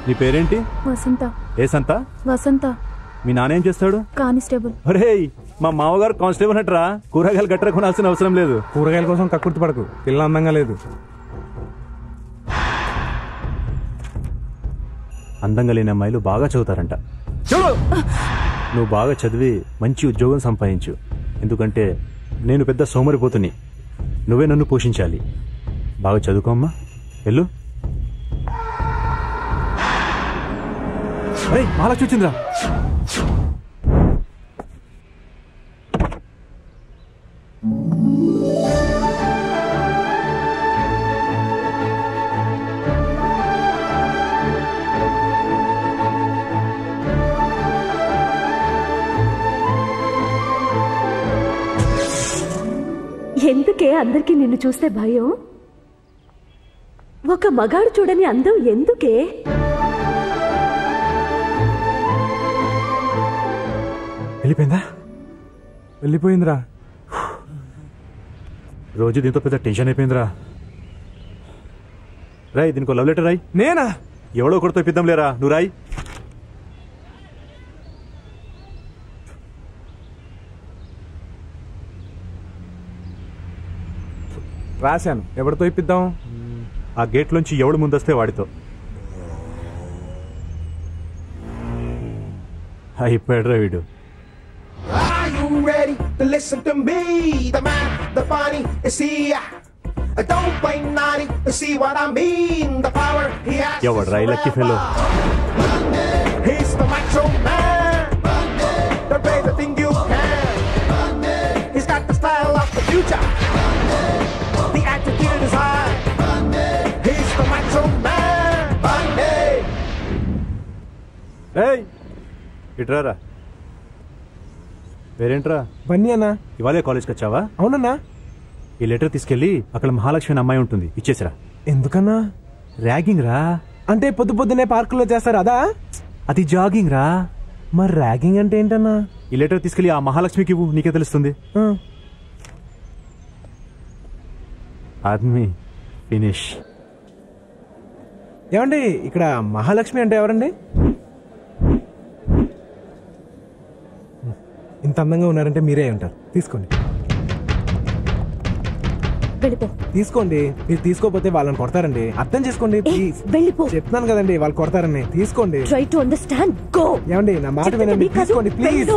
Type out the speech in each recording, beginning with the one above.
నీ పేరేంటి? వసంత. ఏ సంత? వసంత. మీ నాన్న ఏం చేస్తాడు? కానిస్టేబుల్. అరే మా మామగారు కానిస్టేబుల్ అంటరా. కూరగాయలు గట్రా కొనాల్సిన అవసరం లేదు. కూరగాయల కోసం కక్కుర్తి పడకు, పిల్ల అందంగా లేదు. అందంగా లేని అమ్మాయిలు బాగా చదువుతారంట. నువ్వు బాగా చదివి మంచి ఉద్యోగం సంపాదించు. ఎందుకంటే నేను పెద్ద సోమరిపోతుని, నువ్వే నన్ను పోషించాలి. బాగా చదువుకోమ్మా, వెళ్ళు. మహాలక్ష్మి వచ్చిందిరా. ఎందుకే అందరికీ నిన్ను చూస్తే భయం? ఒక మగాడు చూడని అందం ఎందుకే? వెళ్ళిపోయిందా? వెళ్ళిపోయిందిరా. రోజు దీంతో పెద్ద టెన్షన్ అయిపోయిందిరా. రాయ్, దీనికి లవ్ లెటర్ రాయ్. నేనా? ఎవడో ఒకటితో ఇప్పిద్దాం లేరా, నువ్వు రాయ్. రాశాను. ఎవరితో ఇప్పిద్దాం? ఆ గేట్ లోంచి ఎవడు ముందొస్తే వాడితో. అయిపోయాడురా వీడు. ఎవడు రా లక్కీ ఫెలో? ఇట్రారా. పేరేంట్రా? బన్నీ అన్నా. ఇవాళే కాలేజ్కి వచ్చావా? అవునన్నా. ఈ లెటర్ తీసుకెళ్లి అక్కడ మహాలక్ష్మి అనే అమ్మాయి ఉంటుంది, ఇచ్చేసిరా. ఎందుకన్నా? ర్యాగింగ్ రా. అంటే పొద్దున్నే పార్కులో చేస్తారు అదా? అది జాగింగ్ రా. మరి ర్యాగింగ్ అంటే ఏంటన్నా? ఈ లెటర్ తీసుకెళ్లి ఆ మహాలక్ష్మికి ఇవ్వు, నీకే తెలుస్తుంది. ఆద్మీ ఫినిష్. ఏమండి, ఇక్కడ మహాలక్ష్మి అంటే ఎవరండి? ఇంత అందంగా ఉన్నారంటే మీరే ఉంటారు. తీసుకోండి. తీసుకోండి. మీరు తీసుకోపోతే వాళ్ళని కొడతారండి. అర్థం చేసుకోండి ప్లీజ్. చెప్తున్నాను కదండి, వాళ్ళు కొడతారని. తీసుకోండి. ఏమండి, నా మాట వినండి. తీసుకోండి ప్లీజ్.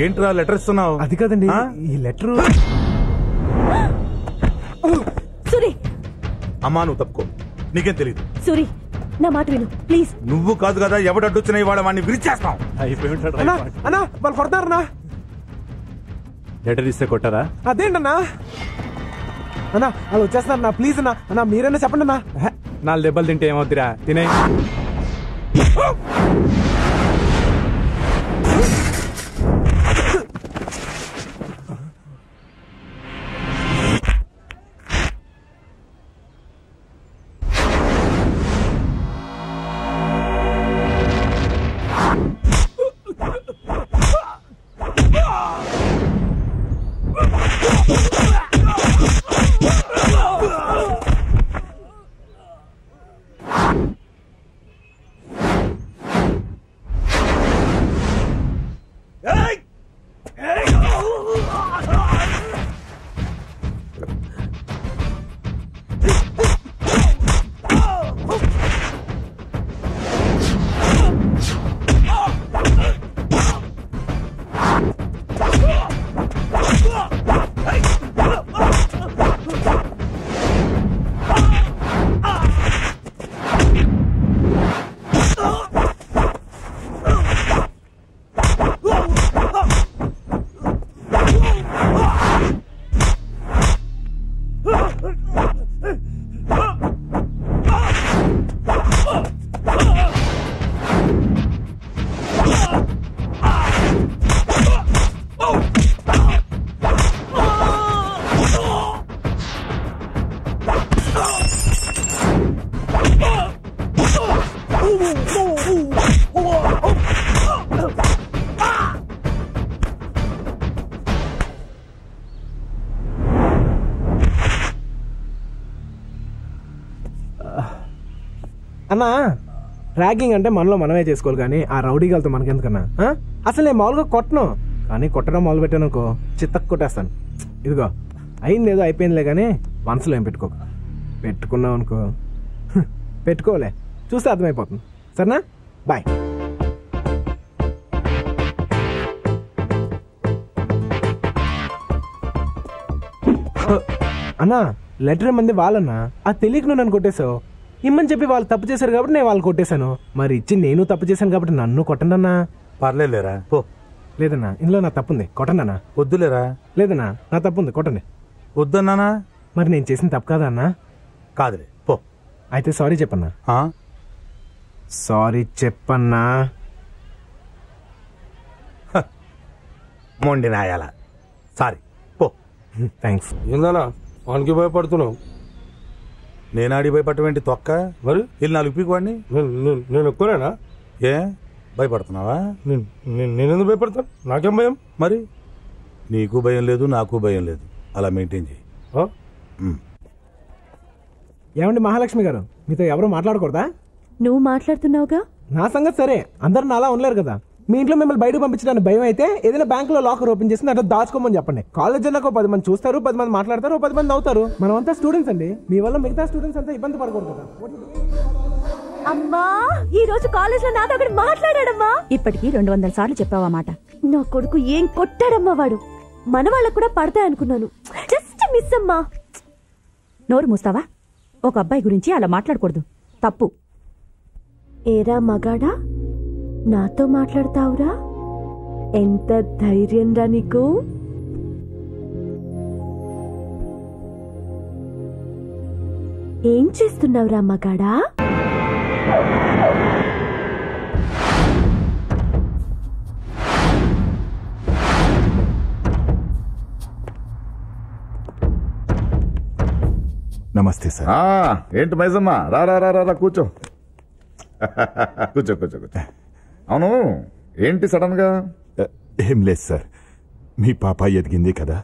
ఏంట్రా లెటర్ ఇస్తున్నావు? అది కదండి, ఈ లెటర్. అమ్మా నువ్వు తప్పుకో, నీకేం తెలీదు. సూరి, నా మాట విను ప్లీజ్. నువ్వు కాదు కదా, ఎవడు అడ్డొచ్చినా ఇవాళ వాడిని విరిచేస్తాం. అన్నా, వాళ్ళు కొడతారన్నా. లెటర్ ఇస్తే కొట్టారా? అదేంటన్నా? అన్నా వాళ్ళు వచ్చేస్తున్నారన్నా, ప్లీజ్ అన్నా. అన్నా మీరైనా చెప్పండి అన్నా. 4 దెబ్బలు తింటే ఏమవుద్దిరా, తినే. అన్నా ర్యాగింగ్ అంటే మనలో మనమే చేసుకోవాలి కానీ ఆ రౌడీగాలతో మనకెందుకన్నా? అసలు నేను మామూలుగా కొట్టను, కానీ కొట్టడం మొదలు పెట్టాను అనుకో చిత్తకు కొట్టేస్తాను. ఇదిగో అయింది ఏదో అయిపోయిందిలే కానీ మనసులో ఏం పెట్టుకున్నావు అనుకో పెట్టుకోలే, చూస్తే అర్థమైపోతుంది. సరేనా? బాయ్. అన్నా లెటర్ మంది వాళ్ళన్నా, అది తెలియక నువ్వు నన్ను కొట్టేశావు. ఇమ్మని చెప్పి వాళ్ళు తప్పు చేశారు కాబట్టి నేను వాళ్ళు కొట్టేశాను. మరి ఇచ్చి నేను తప్పు చేశాను కాబట్టి నన్ను కొట్టండి అన్నా. పర్లేదులేరా పో. లేదన్నా ఇందులో నా తప్పుంది, కొట్టండి అన్నా. వద్దులేరా. లేదన్నా నా తప్పుంది, కొట్టండి. వద్దన్నానా? మరి నేను చేసిన తప్పు కాదా అన్నా? కాదులే పో. అయితే సారీ చెప్పన్నా. సారీ చెప్పన్నా. మొండి నాయాల సారీ పో. థ్యాంక్స్. ఏందన్నా వానికి భయపడుతున్నావు? నేను ఆడి భయపడటం తొక్క. మరి వీళ్ళు 4 పీకు వాడిని. నేను ఎక్కువనేనా? ఏ భయపడుతున్నావా? నేనెందుకు భయపడతాను? నాకేం భయం? మరి నీకు భయం లేదు నాకు భయం లేదు, అలా మెయింటైన్ చేయి. ఏమండి మహాలక్ష్మి గారు, మీతో ఎవరు మాట్లాడకూడదా? నువ్వు మాట్లాడుతున్నావుగా. నా సంగతి సరే, అందరు నాలా ఉండలేరు కదా. మీ ఇంట్లో మిమ్మల్ని బయటకు పంపించడానికి భయం అయితే ఏదైనా బ్యాంక్ లో లాకర్ ఓపెన్ చేసి అట్లా దాచుకోమని చెప్పండి. కాలేజ్ అన్నాక 10 మంది చూస్తారు, 10 మంది మాట్లాడతారు, 10 మంది అవుతారు. మనమంతా స్టూడెంట్స్ అండి, మీ వల్ల మిగతా స్టూడెంట్స్ అంతా ఇబ్బంది పడకూడదు కదా. అమ్మా ఈ రోజు కాలేజ్ లో నాతో ఒకటి మాట్లాడాడమ్మా. ఇప్పటికి 200 సార్లు చెప్పావా మాట? నా కొడుకు ఏం కొట్టాడమ్మా వాడు. మన వాళ్ళకు కూడా పడతాయి అనుకున్నాను, జస్ట్ మిస్ అమ్మా. నోరు మూస్తావా? ఒక అబ్బాయి గురించి అలా మాట్లాడకూడదు, తప్పు. ఏరా మగాడా, నాతో మాట్లాడతావురా? ఎంత ధైర్యం రా నీకు? ఏం చేస్తున్నావురా మగాడా? నమస్తే సార్. ఏంటి మైజమ్మ, రా రా రా రా కూర్చో. కూర్చో కూర్చో కూర్చో. అవును ఏంటి సడన్ గా? ఏం లేదు సార్, మీ పాప ఎదిగింది కదా,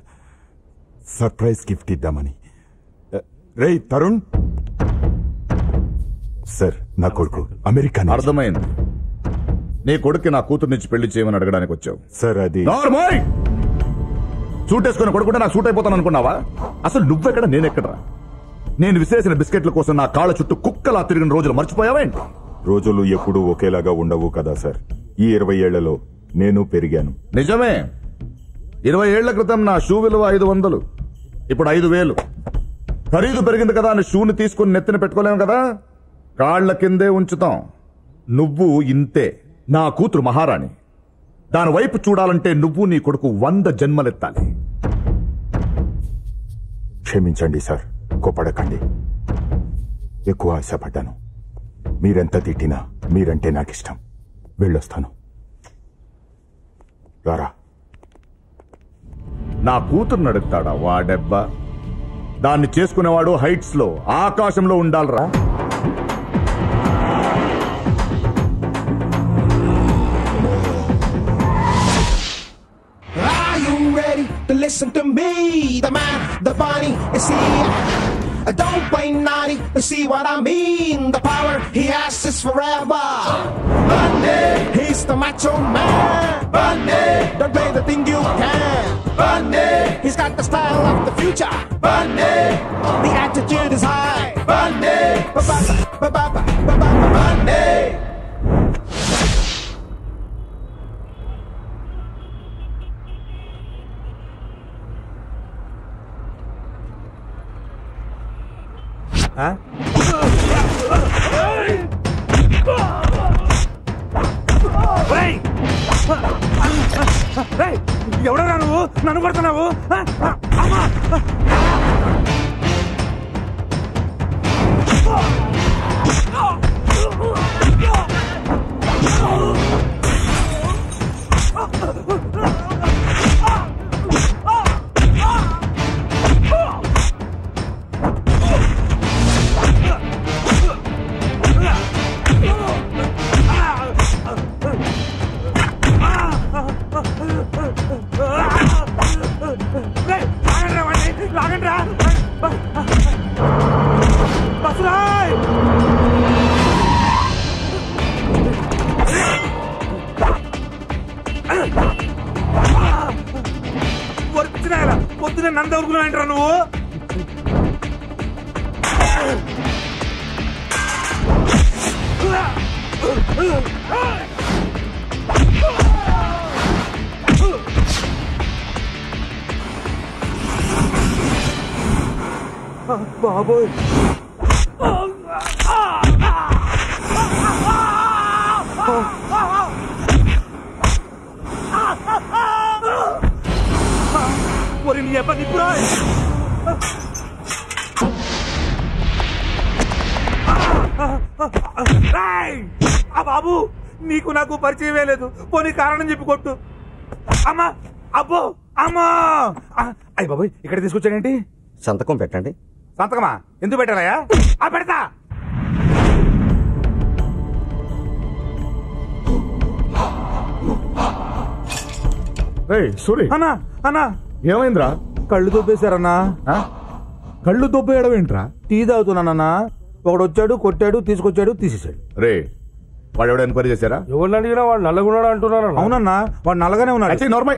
సర్ప్రైజ్ గిఫ్ట్ ఇద్దామని. రేయ్ తరుణ్ సార్, నా కొడుకు అమెరికా. అర్థమైంది, నీ కొడుకు నా కూతురు నుంచి పెళ్లి చేయమని అడగడానికి వచ్చావు. సార్ అది సూట్ వేసుకుని కొడుకుంటే నాకు సూట్ అయిపోతాను అనుకున్నావా? అసలు నువ్వెక్కడ నేనెక్కడరా? నేను విసిరేసిన బిస్కెట్ల కోసం నా కాళ్ళ చుట్టూ కుక్కలా తిరిగిన రోజులు మర్చిపోయావేంటి? రోజులు ఎప్పుడూ ఒకేలాగా ఉండవు కదా సార్. ఈ 20 ఏళ్లలో నేను పెరిగాను. నిజమే, 20 ఏళ్ల క్రితం నా షూ విలువ 500, ఇప్పుడు 5000. ఖరీదు పెరిగింది కదా అని షూని తీసుకుని నెత్తిన పెట్టుకోలేము కదా, కాళ్ల కిందే ఉంచుతాం. నువ్వు ఇంతే. నా కూతురు మహారాణి, దాని వైపు చూడాలంటే నువ్వు నీ కొడుకు 100 జన్మలెత్తాలి. క్షమించండి సార్, కోపడకండి. ఎక్కువ ఆశపడ్డాను. మీరెంత తిట్టినా మీరంటే నాకిష్టం. వెళ్ళొస్తాను. రారా. నా కూతురు నడుస్తాడా వాడెబ్బా? దాన్ని చేసుకునేవాడు హైట్స్ లో, ఆకాశంలో ఉండాలరా. Listen to me, the man, the bunny, see, don't play naughty, see what I mean, the power he has is forever. Bunny, he's the macho man. Bunny, don't play the thing you can. Bunny, he's got the style of the future. Bunny, the attitude is high. Bunny, Bunny. ఎవడరా నువ్వు? నన్ను కొడుతున్నావు? లాగండి రా. పొద్దునే నంద ఊరుకున్నాయంటారా నువ్వు? బాబోయ్ మరి నీ అబ్బా నిప్పురా బాబు నీకు నాకు పరిచయమే లేదు పోనీ కారణం చెప్పి కొట్టు. అమ్మా అబ్బో అమ్మా అయ్య బాబోయ్ ఇక్కడ తీసుకొచ్చాడేంటి? సంతకం పెట్టండి. సంతకమా? ఎందుకు పెట్టాలయ్యా? పెడతా. సూరి అన్నా అన్నా ఏమైందిరా? కళ్ళు దొబ్బేశారన్నా. కళ్ళు దొబ్బేయడం ఏంట్రా? టీ తాగుతున్నానన్నా. ఒకడు వచ్చాడు, కొట్టాడు, తీసుకొచ్చాడు, తీసేశాడు. రే వాడు ఎవడ ఎంక్వైరీ చేశారా? ఎవరిని అడిగినా వాడు నల్లగున్నాడు అంటున్నారా? అవునన్నా వాడు నల్లగానే ఉన్నాడు. నార్మల్